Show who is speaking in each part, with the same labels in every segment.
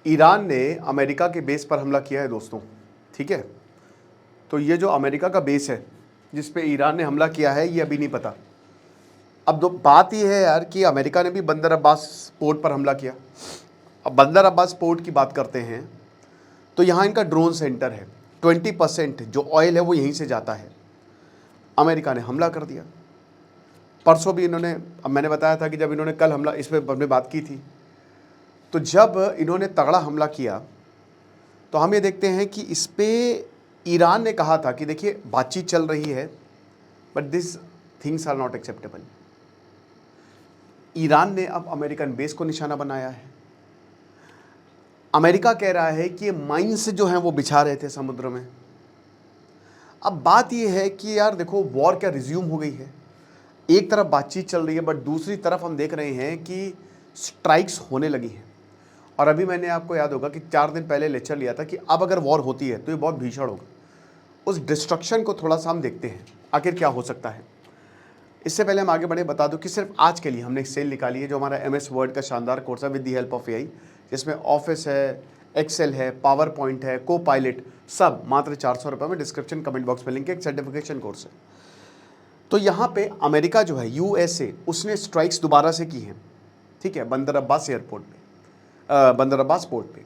Speaker 1: Iran ने America के base पर हमला किया है दोस्तों, ठीक है। तो ये जो अमेरिका का बेस है जिस पे ईरान ने हमला किया है ये अभी नहीं पता। अब दो बात ये है यार कि अमेरिका ने भी बंदर अब्बास पोर्ट पर हमला किया। अब बंदर अब्बास पोर्ट की बात करते हैं तो यहाँ इनका ड्रोन सेंटर है, 20% जो ऑयल है वो यहीं से जाता है। अमेरिका ने हमला कर दिया। परसों भी इन्होंने, अब मैंने बताया था कि जब इन्होंने कल हमला इस पर हमने बात की थी, तो जब इन्होंने तगड़ा हमला किया तो हम ये देखते हैं कि इस पे ईरान ने कहा था कि देखिए बातचीत चल रही है but this things are not acceptable. Iran ने अब अमेरिकन बेस को निशाना बनाया है। अमेरिका कह रहा है कि ये माइंस जो हैं वो बिछा रहे थे समुद्र में। अब बात ये है कि यार देखो वॉर क्या रिज्यूम हो गई है, एक तरफ बातचीत चल रही है बट दूसरी तरफ हम देख रहे हैं कि स्ट्राइक्स होने लगी हैं। और अभी मैंने आपको याद होगा कि 4 दिन पहले लेक्चर लिया था कि अब अगर वॉर होती है तो ये बहुत भीषण होगा। उस डिस्ट्रक्शन को थोड़ा सा हम देखते हैं आखिर क्या हो सकता है। इससे पहले हम आगे बढ़े बता दूं कि सिर्फ आज के लिए हमने एक सेल निकाली है जो हमारा MS वर्ड का शानदार कोर्स है with the help of AI, जिसमें ऑफिस है, एक्सेल है, पावर पॉइंट है, को पायलट, सब मात्र 400 रुपये में। डिस्क्रिप्शन कमेंट बॉक्स में लिंक है, एक सर्टिफिकेशन कोर्स है। तो यहाँ पे अमेरिका जो है USA उसने स्ट्राइक्स दोबारा से की हैं, ठीक है, बंदर अब्बास एयरपोर्ट पे, बंदर अब्बास पोर्ट पे।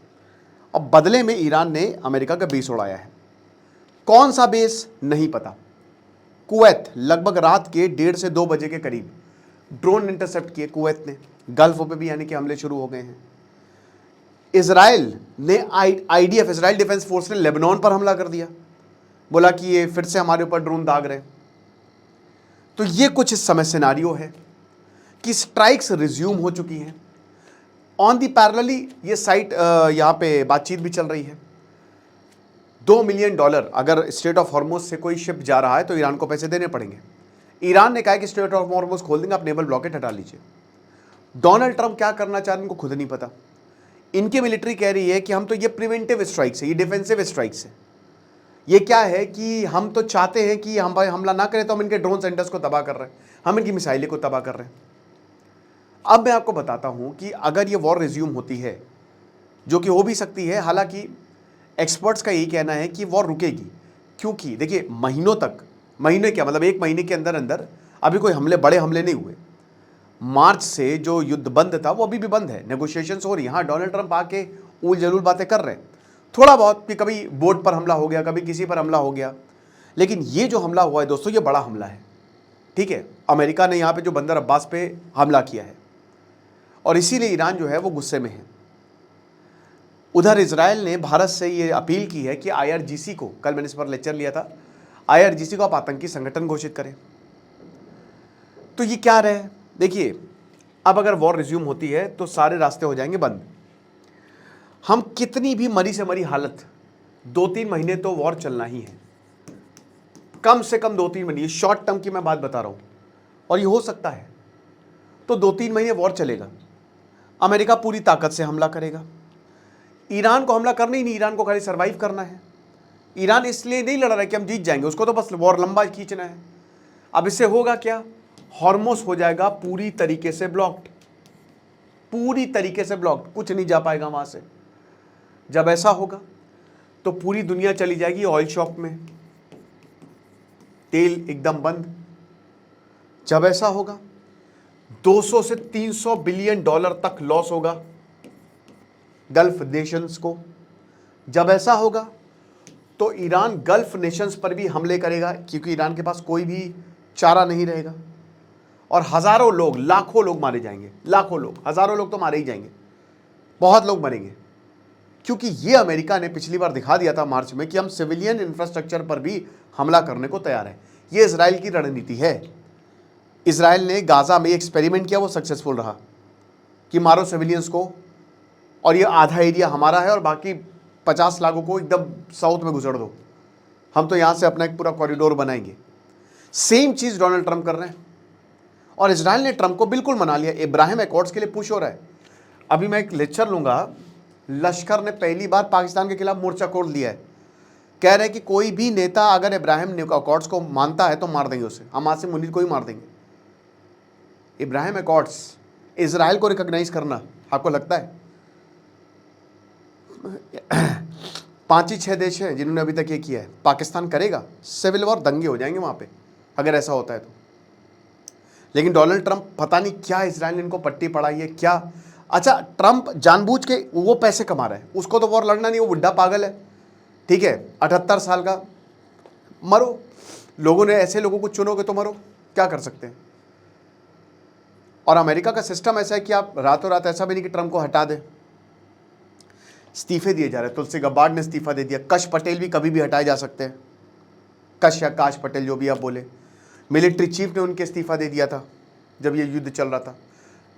Speaker 1: अब बदले में ईरान ने अमेरिका का बेस उड़ाया है। कौन सा बेस नहीं पता। कुवैत लगभग रात के 1:30 से 2 बजे के करीब ड्रोन इंटरसेप्ट किए कुवैत ने, गल्फ पे भी यानी कि हमले शुरू हो गए हैं। इजराइल ने IDF इजराइल डिफेंस फोर्स ने लेबनान पर हमला कर दिया, बोला कि ये फिर से हमारे ऊपर ड्रोन दाग रहे हैं। तो ये कुछ इस समय सिनारियो है कि स्ट्राइक्स रिज्यूम हो चुकी हैं। ऑन दी पैरेलली ये साइट यहाँ पे बातचीत भी चल रही है। $2 मिलियन अगर स्ट्रेट ऑफ हॉर्मुज से कोई शिप जा रहा है तो ईरान को पैसे देने पड़ेंगे। ईरान ने कहा कि स्ट्रेट ऑफ हॉर्मुज खोल देंगे, आप नेवल ब्लॉकेट हटा लीजिए। डोनाल्ड ट्रंप क्या करना चाह रहे हैं इनको खुद नहीं पता। इनकी मिलिट्री कह रही है कि हम तो ये प्रिवेंटिव स्ट्राइक्स है, ये डिफेंसिव स्ट्राइक्स है। ये क्या है कि हम तो चाहते हैं कि हम हमला ना करें तो हम इनके ड्रोन सेंटर्स को तबाह कर रहे हैं, हम इनकी मिसाइलें को तबाह कर रहे हैं। अब मैं आपको बताता हूं कि अगर ये वॉर रिज्यूम होती है, जो कि हो भी सकती है, हालांकि एक्सपर्ट्स का यही कहना है कि वॉर रुकेगी, क्योंकि देखिए महीनों तक, महीने क्या मतलब 1 महीने के अंदर अंदर अभी कोई हमले, बड़े हमले नहीं हुए। मार्च से जो युद्ध बंद था वो अभी भी बंद है, नेगोशिएशंस हो रही हैं। हाँ, डोनाल्ड ट्रंप आके उल जलूल बातें कर रहे हैं थोड़ा बहुत कि कभी बोट पर हमला हो गया, कभी किसी पर हमला हो गया, लेकिन ये जो हमला हुआ है दोस्तों ये बड़ा हमला है, ठीक है। अमेरिका ने यहाँ पे जो बंदर अब्बास पे हमला किया है और इसीलिए ईरान जो है वो गुस्से में है। उधर इजराइल ने भारत से ये अपील की है कि IRGC को, कल मैंने इस पर लेक्चर लिया था, IRGC को आप आतंकी संगठन घोषित करें। तो ये क्या रहे, देखिए अब अगर वॉर रिज्यूम होती है तो सारे रास्ते हो जाएंगे बंद। हम कितनी भी मरी से मरी हालत, 2-3 महीने तो वॉर चलना ही है, कम से कम 2-3 महीने। ये शॉर्ट टर्म की मैं बात बता रहा हूं और ये हो सकता है तो 2-3 महीने वॉर चलेगा। अमेरिका पूरी ताकत से हमला करेगा। ईरान को हमला करना ही नहीं, ईरान को खाली सर्वाइव करना है। ईरान इसलिए नहीं लड़ रहा है कि हम जीत जाएंगे, उसको तो बस वॉर लंबा खींचना है। अब इससे होगा क्या, हॉर्मुज हो जाएगा पूरी तरीके से ब्लॉक्ड, पूरी तरीके से ब्लॉक्ड, कुछ नहीं जा पाएगा वहां से। जब ऐसा होगा तो पूरी दुनिया चली जाएगी ऑयल शॉक में, तेल एकदम बंद। जब ऐसा होगा 200 से 300 बिलियन डॉलर तक लॉस होगा गल्फ नेशंस को। जब ऐसा होगा तो ईरान गल्फ नेशंस पर भी हमले करेगा, क्योंकि ईरान के पास कोई भी चारा नहीं रहेगा और हजारों लोग, लाखों लोग मारे जाएंगे। लाखों लोग, हजारों लोग तो मारे ही जाएंगे, बहुत लोग मरेंगे, क्योंकि ये अमेरिका ने पिछली बार दिखा दिया था मार्च में कि हम सिविलियन इंफ्रास्ट्रक्चर पर भी हमला करने को तैयार है। ये इजराइल की रणनीति है। इजराइल ने गाजा में एक्सपेरिमेंट किया, वो सक्सेसफुल रहा कि मारो सिविलियंस को और ये आधा एरिया हमारा है और बाकी 50 लाखों को एकदम साउथ में घुसड़ दो, हम तो यहां से अपना एक पूरा कॉरिडोर बनाएंगे। सेम चीज डोनाल्ड ट्रंप कर रहे हैं और इजराइल ने ट्रंप को बिल्कुल मना लिया। इब्राहिम एकॉर्ड्स के लिए पुश हो रहा है। अभी मैं एक लेक्चर लूंगा, लश्कर ने पहली बार पाकिस्तान के खिलाफ मोर्चा खोल दिया है। कह रहे हैं कि कोई भी नेता अगर इब्राहिम एकॉर्ड्स को मानता है तो मार देंगे उसे, हम आसिम मुनीर को ही मार देंगे। इब्राहिम एकॉर्ड्स, इजराइल को रिकॉग्नाइज करना आपको लगता है? 5 ही 6 देश हैं जिन्होंने अभी तक ये किया है। पाकिस्तान करेगा, सिविल वॉर, दंगे हो जाएंगे वहाँ पे अगर ऐसा होता है तो। लेकिन डोनाल्ड ट्रंप पता नहीं क्या इजराइल ने इनको पट्टी पड़ाई है क्या। अच्छा, ट्रंप जानबूझ के वो पैसे कमा रहा है, उसको तो वॉर लड़ना नहीं, वो बुढ़ा पागल है, ठीक है, 78 साल का, मरो। लोगों ने ऐसे लोगों को चुनोगे तो मरो, क्या कर सकते हैं। और अमेरिका का सिस्टम ऐसा है कि आप रातों रात, ऐसा भी नहीं कि ट्रंप को हटा दे, इस्तीफे दिए जा रहे हैं। तुलसी गब्बार्ड ने इस्तीफा दे दिया, कश पटेल भी कभी भी हटाए जा सकते हैं, कश या काश पटेल जो भी आप बोले। मिलिट्री चीफ ने उनके इस्तीफा दे दिया था जब ये युद्ध चल रहा था।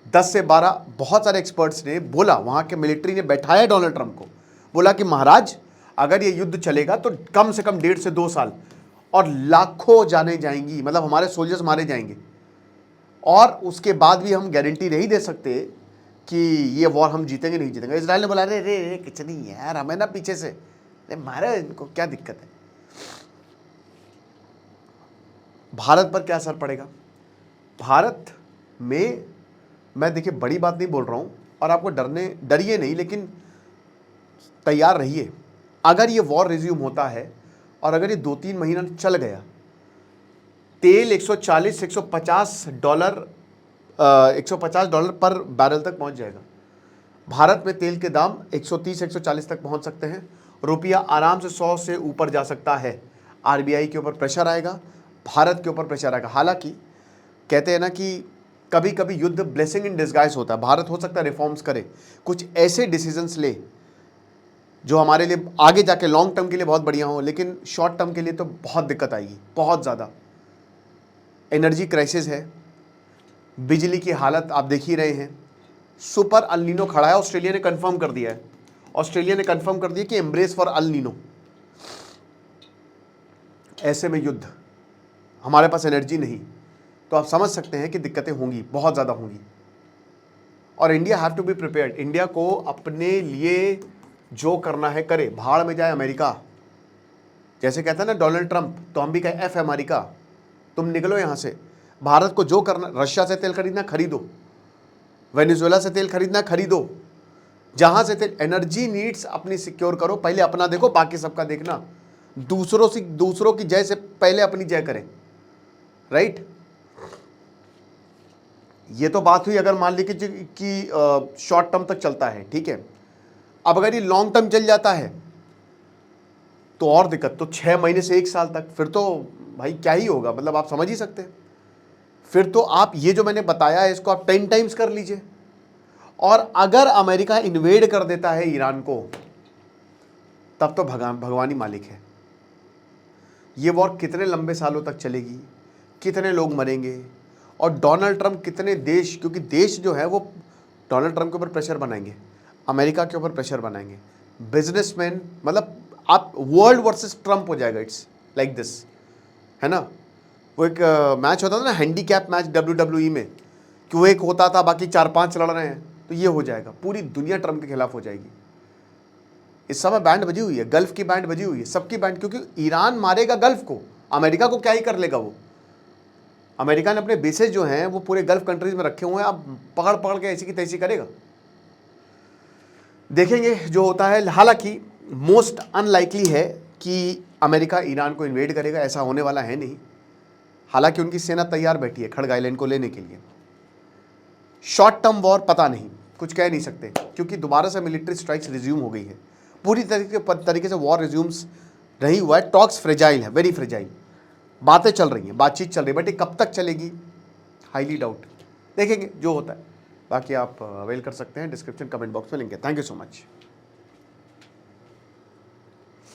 Speaker 1: 10 से 12 बहुत सारे एक्सपर्ट्स ने बोला, वहाँ के मिलिट्री ने बैठाया डोनाल्ड ट्रंप को, बोला कि महाराज अगर ये युद्ध चलेगा तो कम से कम 1.5 से 2 साल और लाखों जाने जाएंगी, मतलब हमारे सोल्जर्स मारे जाएंगे, और उसके बाद भी हम गारंटी नहीं दे सकते कि ये वॉर हम जीतेंगे नहीं जीतेंगे। इजराइल ने बोला रे रे रे कुछ नहीं यार, हमें ना पीछे से मारे, इनको क्या दिक्कत है। भारत पर क्या असर पड़ेगा? भारत में मैं देखिए बड़ी बात नहीं बोल रहा हूँ, और आपको डरिए नहीं, लेकिन तैयार रहिए। अगर ये वॉर रिज्यूम होता है और अगर ये 2-3 महीना चल गया, तेल $150 पर बैरल तक पहुंच जाएगा। भारत में तेल के दाम 130-140 तक पहुंच सकते हैं। रुपया आराम से 100 से ऊपर जा सकता है। आरबीआई के ऊपर प्रेशर आएगा, भारत के ऊपर प्रेशर आएगा। हालांकि कहते हैं ना कि कभी कभी युद्ध ब्लेसिंग इन डिस्गाइज होता है। भारत हो सकता है रिफॉर्म्स करे, कुछ ऐसे डिसीजंस ले जो हमारे लिए आगे जाके लॉन्ग टर्म के लिए बहुत बढ़िया हो, लेकिन शॉर्ट टर्म के लिए तो बहुत दिक्कत आएगी, बहुत ज़्यादा। एनर्जी क्राइसिस है, बिजली की हालत आप देख ही रहे हैं। सुपर अल नीनो खड़ा है, ऑस्ट्रेलिया ने कंफर्म कर दिया है, ऑस्ट्रेलिया ने कंफर्म कर दिया कि एम्ब्रेस फॉर अल नीनो। ऐसे में युद्ध, हमारे पास एनर्जी नहीं, तो आप समझ सकते हैं कि दिक्कतें होंगी, बहुत ज़्यादा होंगी। और India have to be prepared. India को अपने लिए जो करना है करे, भाड़ में जाए अमेरिका, जैसे कहता है ना डोनाल्ड ट्रंप, तो हम भी कहें एफ अमेरिका, तुम निकलो यहाँ से। भारत को जो करना, रशिया से तेल खरीदना खरीदो, वेनेजुएला से तेल खरीदना खरीदो, जहाँ से तेल, एनर्जी नीड्स अपनी सिक्योर करो, पहले अपना देखो, बाकी सबका देखना। दूसरों की जय से पहले अपनी जय करें, राइट। ये तो बात हुई अगर मान ली कि शॉर्ट टर्म तक चलता है, ठीक है। अब अगर ये लॉन्ग टर्म चल जाता है तो और दिक्कत, तो 6 महीने से 1 साल तक, फिर तो भाई क्या ही होगा, मतलब आप समझ ही सकते हैं। फिर तो आप ये जो मैंने बताया है इसको आप 10 टाइम्स कर लीजिए। और अगर अमेरिका इन्वेड कर देता है ईरान को, तब तो भगवान ही मालिक है। ये वॉर कितने लंबे सालों तक चलेगी, कितने लोग मरेंगे, और डोनाल्ड ट्रंप कितने देश, क्योंकि देश जो है वो डोनाल्ड ट्रंप के ऊपर प्रेशर बनाएंगे, अमेरिका के ऊपर प्रेशर बनाएंगे, बिजनेसमैन, मतलब आप वर्ल्ड वर्सेस ट्रंप हो जाएगा। इट्स लाइक दिस, है ना। वो एक मैच होता था ना, हैंडीकैप मैच WWE में, कि वो एक होता था, बाकी 4-5 लड़ रहे हैं, तो ये हो जाएगा। पूरी दुनिया ट्रंप के खिलाफ हो जाएगी। इस समय बैंड बजी हुई है, गल्फ की बैंड बजी हुई है, सबकी बैंड, क्योंकि ईरान मारेगा गल्फ को, अमेरिका को क्या ही कर लेगा वो। अमेरिका ने अपने बेसेस जो हैं वो पूरे गल्फ कंट्रीज में रखे हुए हैं, अब पकड़ पकड़ के ऐसी की तैसी करेगा। देखेंगे जो होता है। हालांकि मोस्ट अनलाइकली है कि अमेरिका ईरान को इन्वेड करेगा, ऐसा होने वाला है नहीं। हालांकि उनकी सेना तैयार बैठी है खड़ग आइलैंड को लेने के लिए। शॉर्ट टर्म वॉर पता नहीं, कुछ कह नहीं सकते, क्योंकि दोबारा से मिलिट्री स्ट्राइक्स रिज्यूम हो गई है। पूरी तरीके से वॉर रिज्यूम्स नहीं हुआ है। टॉक्स फ्रेजाइल है, वेरी फ्रेजाइल। बातें चल रही हैं, बातचीत चल रही है, बट ये कब तक चलेगी, हाईली डाउट। देखेंगे जो होता है। बाकी आप अवेल कर सकते हैं, डिस्क्रिप्शन कमेंट बॉक्स में लिंक है। Thank you so much.